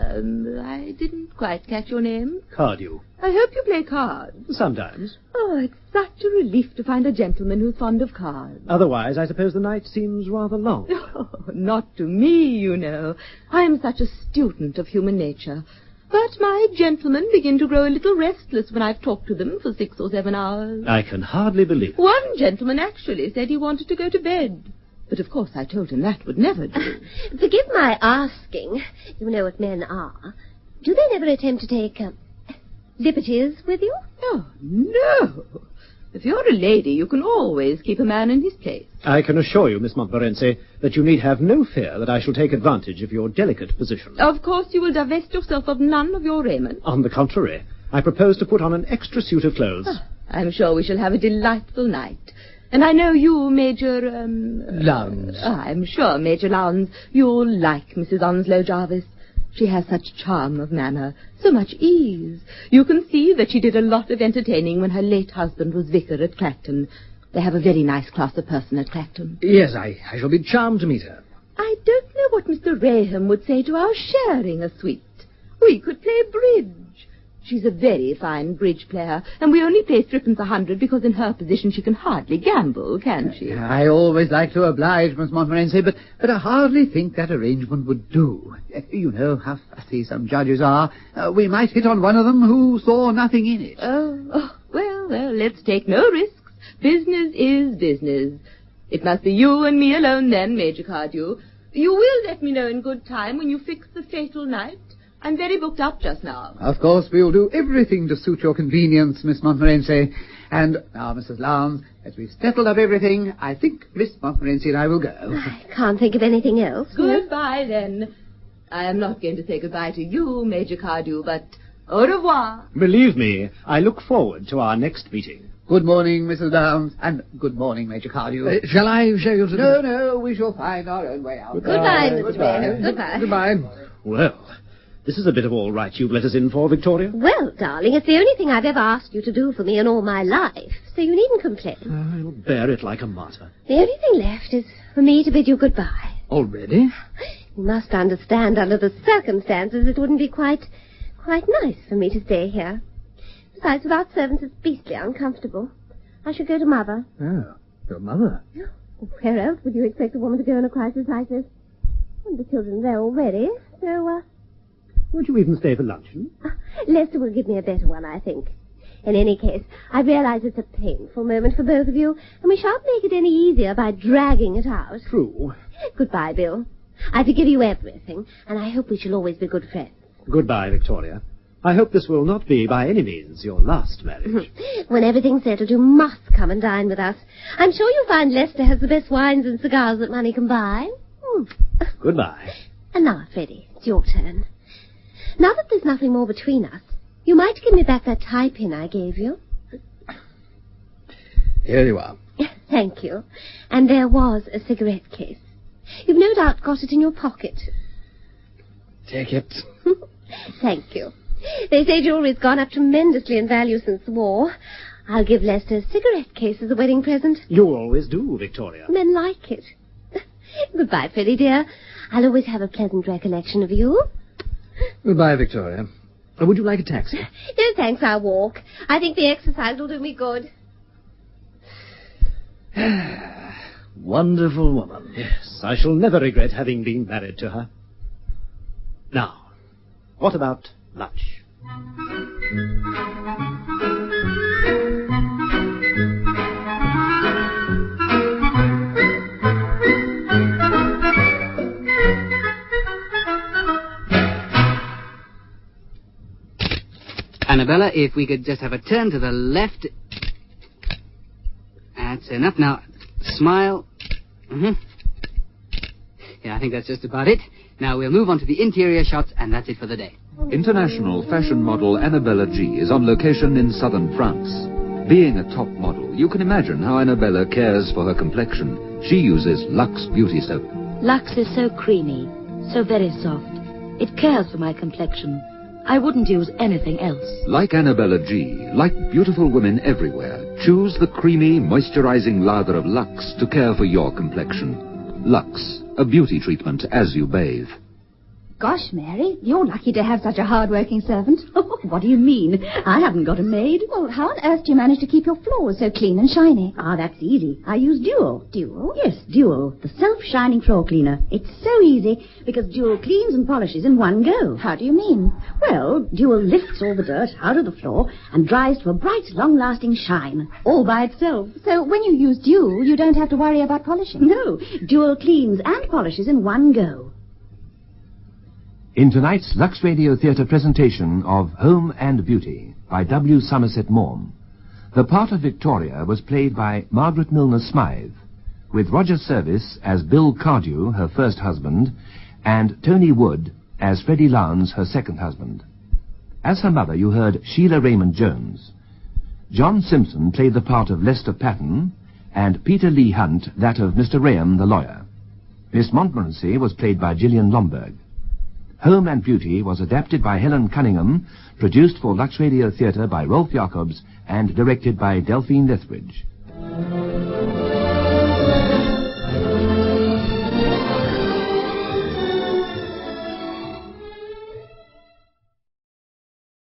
I didn't quite catch your name. Cardew. I hope you play cards. Sometimes. Oh, it's such a relief to find a gentleman who's fond of cards. Otherwise, I suppose the night seems rather long. Oh, not to me, you know. I'm such a student of human nature. But my gentlemen begin to grow a little restless when I've talked to them for 6 or 7 hours. I can hardly believe it. One gentleman actually said he wanted to go to bed. But of course I told him that would never do. Forgive my asking. You know what men are. Do they never attempt to take liberties with you? Oh, no. If you're a lady, you can always keep a man in his place. I can assure you, Miss Montmorency, that you need have no fear that I shall take advantage of your delicate position. Of course you will divest yourself of none of your raiment. On the contrary, I propose to put on an extra suit of clothes. I'm sure we shall have a delightful night. And I know you, Major, Lowndes. I'm sure, Major Lowndes, you'll like Mrs. Onslow Jarvis. She has such charm of manner, so much ease. You can see that she did a lot of entertaining when her late husband was vicar at Clacton. They have a very nice class of person at Clacton. Yes, I shall be charmed to meet her. I don't know what Mr. Raham would say to our sharing a suite. We could play bridge. She's a very fine bridge player, and we only pay threepence 100 because in her position she can hardly gamble, can she? I always like to oblige, Miss Montmorency, but I hardly think that arrangement would do. You know how fussy some judges are. We might hit on one of them who saw nothing in it. Well, let's take no risks. Business is business. It must be you and me alone then, Major Cardew. You will let me know in good time when you fix the fatal night. I'm very booked up just now. Of course, we'll do everything to suit your convenience, Miss Montmorency. And now, Mrs. Lowndes, as we've settled up everything, I think Miss Montmorency and I will go. I can't think of anything else. Goodbye, then. I am not going to say goodbye to you, Major Cardew, but au revoir. Believe me, I look forward to our next meeting. Good morning, Mrs. Lowndes, and good morning, Major Cardew. Shall I show you to No, we shall find our own way out. Goodbye, Mr. Raham. Goodbye. Goodbye. Well, this is a bit of all right you've let us in for, Victoria. Well, darling, it's the only thing I've ever asked you to do for me in all my life, so you needn't complain. I'll bear it like a martyr. The only thing left is for me to bid you goodbye. Already? You must understand, under the circumstances, it wouldn't be quite nice for me to stay here. Besides, without servants, it's beastly uncomfortable. I should go to Mother. Oh, your mother? Where else would you expect a woman to go in a crisis like this? And the children are there already, so, Won't you even stay for luncheon? Lester will give me a better one, I think. In any case, I realize it's a painful moment for both of you, and we shan't make it any easier by dragging it out. True. Goodbye, Bill. I forgive you everything, and I hope we shall always be good friends. Goodbye, Victoria. I hope this will not be, by any means, your last marriage. When everything's settled, you must come and dine with us. I'm sure you'll find Lester has the best wines and cigars that money can buy. Goodbye. And now, Freddie, it's your turn. Now that there's nothing more between us, you might give me back that tie pin I gave you. Here you are. Thank you. And there was a cigarette case. You've no doubt got it in your pocket. Take it. Thank you. They say jewelry's gone up tremendously in value since the war. I'll give Lester a cigarette case as a wedding present. You always do, Victoria. Men like it. Goodbye, Freddie, dear. I'll always have a pleasant recollection of you. Goodbye, Victoria. Would you like a taxi? No, thanks, I'll walk. I think the exercise will do me good. Wonderful woman. Yes, I shall never regret having been married to her. Now, what about lunch? Annabella, if we could just have a turn to the left. That's enough. Now, smile. Yeah, I think that's just about it. Now, we'll move on to the interior shots, and that's it for the day. International fashion model Annabella G is on location in southern France. Being a top model, you can imagine how Annabella cares for her complexion. She uses Lux Beauty Soap. Lux is so creamy, so very soft. It cares for my complexion. I wouldn't use anything else. Like Annabella G, like beautiful women everywhere, choose the creamy, moisturizing lather of Lux to care for your complexion. Lux, a beauty treatment as you bathe. Gosh, Mary, you're lucky to have such a hard-working servant. What do you mean? I haven't got a maid. Well, how on earth do you manage to keep your floors so clean and shiny? Ah, that's easy. I use Dual. Dual? Yes, Dual, the self-shining floor cleaner. It's so easy because Dual cleans and polishes in one go. How do you mean? Well, Dual lifts all the dirt out of the floor and dries to a bright, long-lasting shine, all by itself. So when you use Dual, you don't have to worry about polishing? No, Dual cleans and polishes in one go. In tonight's Lux Radio Theatre presentation of Home and Beauty by W. Somerset Maugham, the part of Victoria was played by Margaret Milner Smythe, with Roger Service as Bill Cardew, her first husband, and Tony Wood as Freddie Lowndes, her second husband. As her mother, you heard Sheila Raymond Jones. John Simpson played the part of Lester Patton, and Peter Lee Hunt that of Mr. Raham, the lawyer. Miss Montmorency was played by Gillian Lomberg. Home and Beauty was adapted by Helen Cunningham, produced for Lux Radio Theatre by Rolf Jacobs, and directed by Delphine Lethbridge.